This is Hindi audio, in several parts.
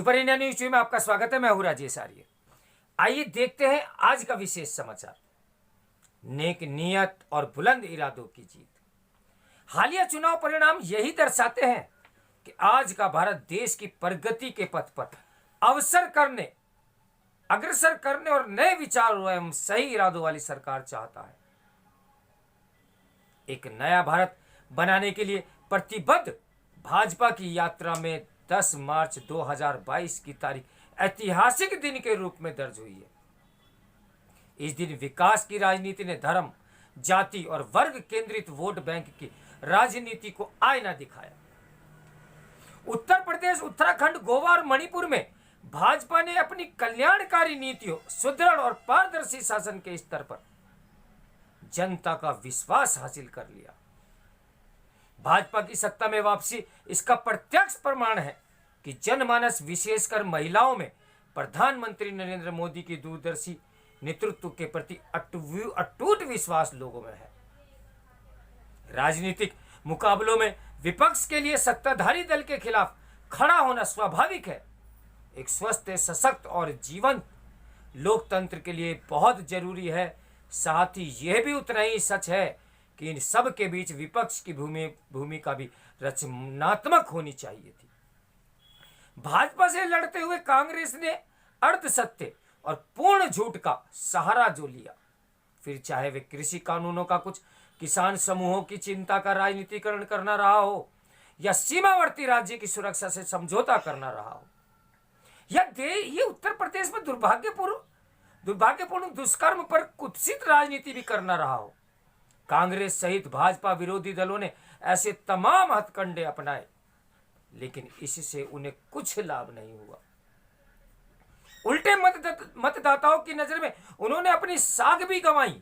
सुपर इंडिया न्यूज में आपका स्वागत है। मैं हूं राजेश आर्य। आइए देखते हैं आज का विशेष समाचार। नेक नियत और बुलंद इरादों की जीत। हालिया चुनाव परिणाम यही दर्शाते हैं कि आज का भारत देश की प्रगति के पथ पर अग्रसर करने और नए विचारों एवं सही इरादों वाली सरकार चाहता है। एक नया भारत बनाने के लिए प्रतिबद्ध भाजपा की यात्रा में 10 मार्च 2022 की तारीख ऐतिहासिक दिन के रूप में दर्ज हुई है। इस दिन विकास की राजनीति ने धर्म, जाति और वर्ग केंद्रित वोट बैंक की राजनीति को आईना दिखाया। उत्तर प्रदेश, उत्तराखंड, गोवा और मणिपुर में भाजपा ने अपनी कल्याणकारी नीतियों, सुदृढ़ और पारदर्शी शासन के स्तर पर जनता का विश्वास हासिल कर लिया। भाजपा की सत्ता में वापसी इसका प्रत्यक्ष प्रमाण है कि जनमानस, विशेषकर महिलाओं में प्रधानमंत्री नरेंद्र मोदी की दूरदर्शी नेतृत्व के प्रति अटूट विश्वास लोगों में है। राजनीतिक मुकाबलों में विपक्ष के लिए सत्ताधारी दल के खिलाफ खड़ा होना स्वाभाविक है। एक स्वस्थ, सशक्त और जीवंत लोकतंत्र के लिए बहुत जरूरी है। साथ ही यह भी उतना ही सच है कि इन सब के बीच विपक्ष की भूमिका भी रचनात्मक होनी चाहिए थी। भाजपा से लड़ते हुए कांग्रेस ने अर्ध सत्य और पूर्ण झूठ का सहारा जो लिया, फिर चाहे वे कृषि कानूनों का कुछ किसान समूहों की चिंता का राजनीतिकरण करना रहा हो या सीमावर्ती राज्य की सुरक्षा से समझौता करना रहा हो, ये उत्तर प्रदेश में दुर्भाग्यपूर्ण दुष्कर्म पर कुत्सित राजनीति भी करना रहा हो, कांग्रेस सहित भाजपा विरोधी दलों ने ऐसे तमाम हथकंडे अपनाए, लेकिन इससे उन्हें कुछ लाभ नहीं हुआ। उल्टे मतदाताओं की नजर में उन्होंने अपनी साख भी गंवाई।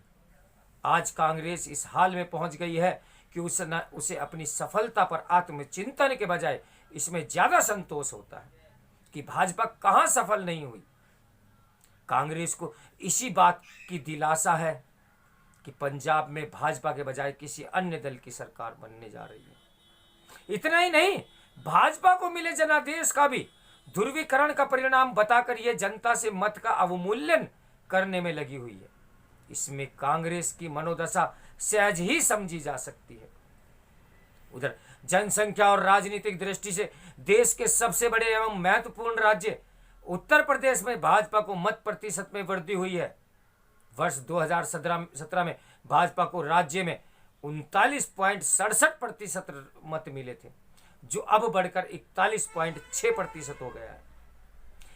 आज कांग्रेस इस हाल में पहुंच गई है कि उसे अपनी सफलता पर आत्मचिंतन के बजाय इसमें ज्यादा संतोष होता है कि भाजपा कहां सफल नहीं हुई। कांग्रेस को इसी बात की दिलासा है कि पंजाब में भाजपा के बजाय किसी अन्य दल की सरकार बनने जा रही है। इतना ही नहीं, भाजपा को मिले जनादेश का भी ध्रुवीकरण का परिणाम बताकर यह जनता से मत का अवमूल्यन करने में लगी हुई है। इसमें कांग्रेस की मनोदशा सहज ही समझी जा सकती है। उधर जनसंख्या और राजनीतिक दृष्टि से देश के सबसे बड़े एवं महत्वपूर्ण राज्य उत्तर प्रदेश में भाजपा को मत प्रतिशत में वृद्धि हुई है। वर्ष 2017 में भाजपा को राज्य में 39.67% मत मिले थे, जो अब बढ़कर 41.6% हो गया है।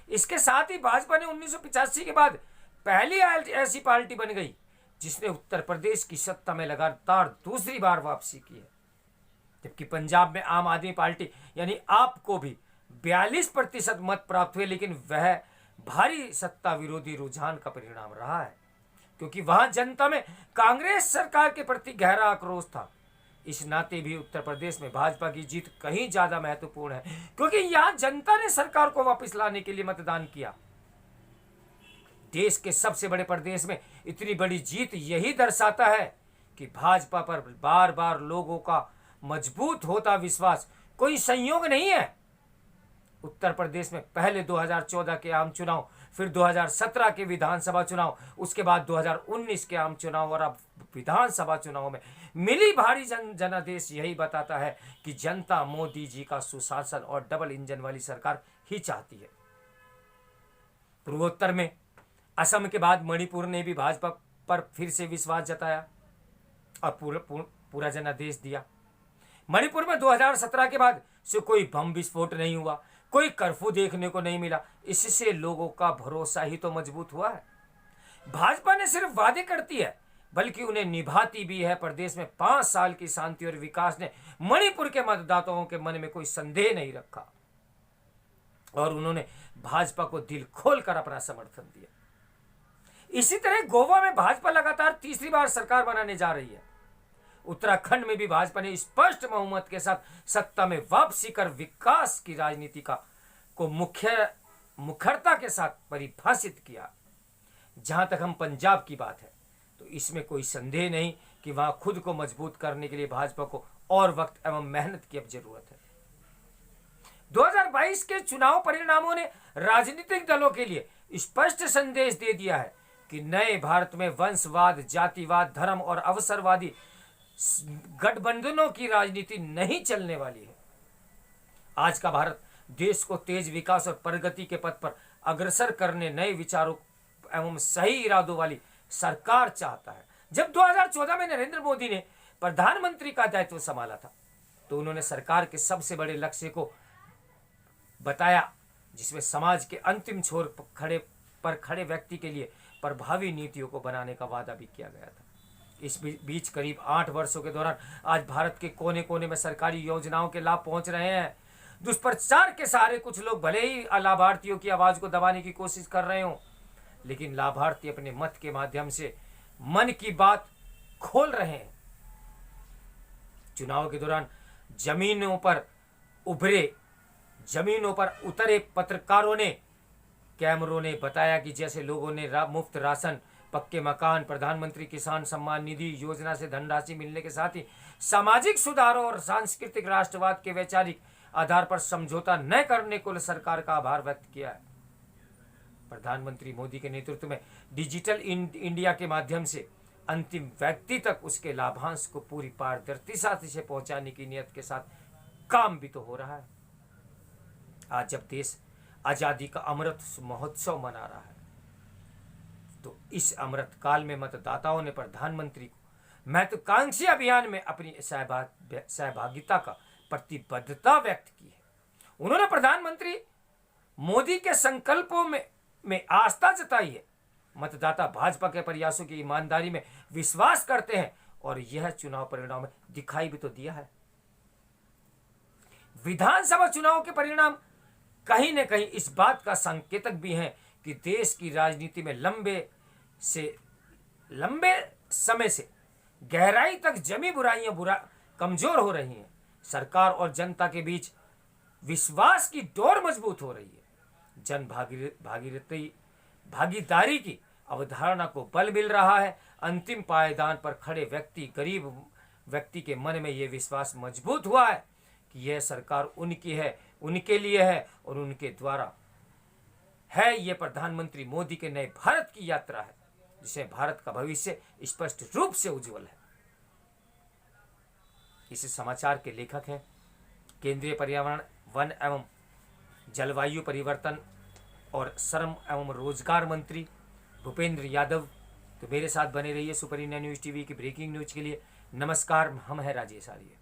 इसके साथ ही भाजपा ने 1985 के बाद पहली ऐसी पार्टी बन गई जिसने उत्तर प्रदेश की सत्ता में लगातार दूसरी बार वापसी की है। जबकि पंजाब में आम आदमी पार्टी यानी आप को भी 42% मत प्राप्त हुए, लेकिन वह भारी सत्ता विरोधी रुझान का परिणाम रहा है, क्योंकि वहां जनता में कांग्रेस सरकार के प्रति गहरा आक्रोश था। इस नाते भी उत्तर प्रदेश में भाजपा की जीत कहीं ज्यादा महत्वपूर्ण है, क्योंकि यहां जनता ने सरकार को वापस लाने के लिए मतदान किया। देश के सबसे बड़े प्रदेश में इतनी बड़ी जीत यही दर्शाता है कि भाजपा पर बार बार लोगों का मजबूत होता विश्वास कोई संयोग नहीं है। उत्तर प्रदेश में पहले 2014 के आम चुनाव, फिर 2017 के विधानसभा चुनाव, उसके बाद 2019 के आम चुनाव और अब विधानसभा चुनाव में मिली भारी जनादेश यही बताता है कि जनता मोदी जी का सुशासन और डबल इंजन वाली सरकार ही चाहती है। पूर्वोत्तर में असम के बाद मणिपुर ने भी भाजपा पर फिर से विश्वास जताया और पूरा जनादेश दिया। मणिपुर में 2017 के बाद से कोई बम विस्फोट नहीं हुआ, कोई कर्फ्यू देखने को नहीं मिला। इससे लोगों का भरोसा ही तो मजबूत हुआ है। भाजपा ने सिर्फ वादे करती है, बल्कि उन्हें निभाती भी है। प्रदेश में 5 साल की शांति और विकास ने मणिपुर के मतदाताओं के मन में कोई संदेह नहीं रखा और उन्होंने भाजपा को दिल खोलकर अपना समर्थन दिया। इसी तरह गोवा में भाजपा लगातार तीसरी बार सरकार बनाने जा रही है। उत्तराखंड में भी भाजपा ने स्पष्ट बहुमत के साथ सत्ता में वापसी कर विकास की राजनीति को मुखरता के साथ परिभाषित किया। जहां तक हम पंजाब की बात है, तो इसमें कोई संदेह नहीं कि वहां खुद को मजबूत करने के लिए भाजपा को और वक्त एवं मेहनत की अब जरूरत है। 2022 के चुनाव परिणामों ने राजनीतिक दलों के लिए स्पष्ट संदेश दे दिया है कि नए भारत में वंशवाद, जातिवाद, धर्म और अवसरवादी गठबंधनों की राजनीति नहीं चलने वाली है। आज का भारत देश को तेज विकास और प्रगति के पथ पर अग्रसर करने नए विचारों एवं सही इरादों वाली सरकार चाहता है। जब 2014 में नरेंद्र मोदी ने प्रधानमंत्री का दायित्व संभाला था तो उन्होंने सरकार के सबसे बड़े लक्ष्य को बताया, जिसमें समाज के अंतिम छोर पर खड़े व्यक्ति के लिए प्रभावी नीतियों को बनाने का वादा भी किया गया था। इस बीच करीब 8 वर्षों के दौरान आज भारत के कोने कोने में सरकारी योजनाओं के लाभ पहुंच रहे हैं। दुष्प्रचार के सहारे कुछ लोग भले ही लाभार्थियों की आवाज को दबाने की कोशिश कर रहे हों, लेकिन लाभार्थी अपने मत के माध्यम से मन की बात खोल रहे हैं। चुनाव के दौरान जमीनों पर उतरे पत्रकारों ने, कैमरों ने बताया कि जैसे लोगों ने मुफ्त राशन, पक्के मकान, प्रधानमंत्री किसान सम्मान निधि योजना से धनराशि मिलने के साथ ही सामाजिक सुधारों और सांस्कृतिक राष्ट्रवाद के वैचारिक आधार पर समझौता न करने को सरकार का आभार व्यक्त किया है। प्रधानमंत्री मोदी के नेतृत्व में डिजिटल इंडिया के माध्यम से अंतिम व्यक्ति तक उसके लाभांश को पूरी पारदर्शिता से पहुंचाने की नियत के साथ काम भी तो हो रहा है। आज जब देश आजादी का अमृत महोत्सव मना रहा है तो इस अमृत काल में मतदाताओं ने प्रधानमंत्री को महत्वाकांक्षी अभियान में अपनी सहभागिता का प्रतिबद्धता व्यक्त की है। उन्होंने प्रधानमंत्री मोदी के संकल्पों में आस्था जताई है। मतदाता भाजपा के प्रयासों की ईमानदारी में विश्वास करते हैं और यह चुनाव परिणाम में दिखाई भी तो दिया है। विधानसभा चुनाव के परिणाम कहीं न कहीं इस बात का संकेतक भी हैं कि देश की राजनीति में लंबे समय से गहराई तक जमी बुराइयां कमजोर हो रही हैं। सरकार और जनता के बीच विश्वास की डोर मजबूत हो रही है। जन भागीदारी की अवधारणा को बल मिल रहा है। अंतिम पायदान पर खड़े गरीब व्यक्ति के मन में यह विश्वास मजबूत हुआ है कि यह सरकार उनकी है, उनके लिए है और उनके द्वारा है। यह प्रधानमंत्री मोदी के नए भारत की यात्रा है, जिसमें भारत का भविष्य स्पष्ट रूप से उज्जवल है। इस समाचार के लेखक हैं केंद्रीय पर्यावरण, वन एवं जलवायु परिवर्तन और श्रम एवं रोजगार मंत्री भूपेंद्र यादव। तो मेरे साथ बने रहिए सुपर इंडिया न्यूज़ टीवी की ब्रेकिंग न्यूज के लिए। नमस्कार, हम हैं राजेश आर्य।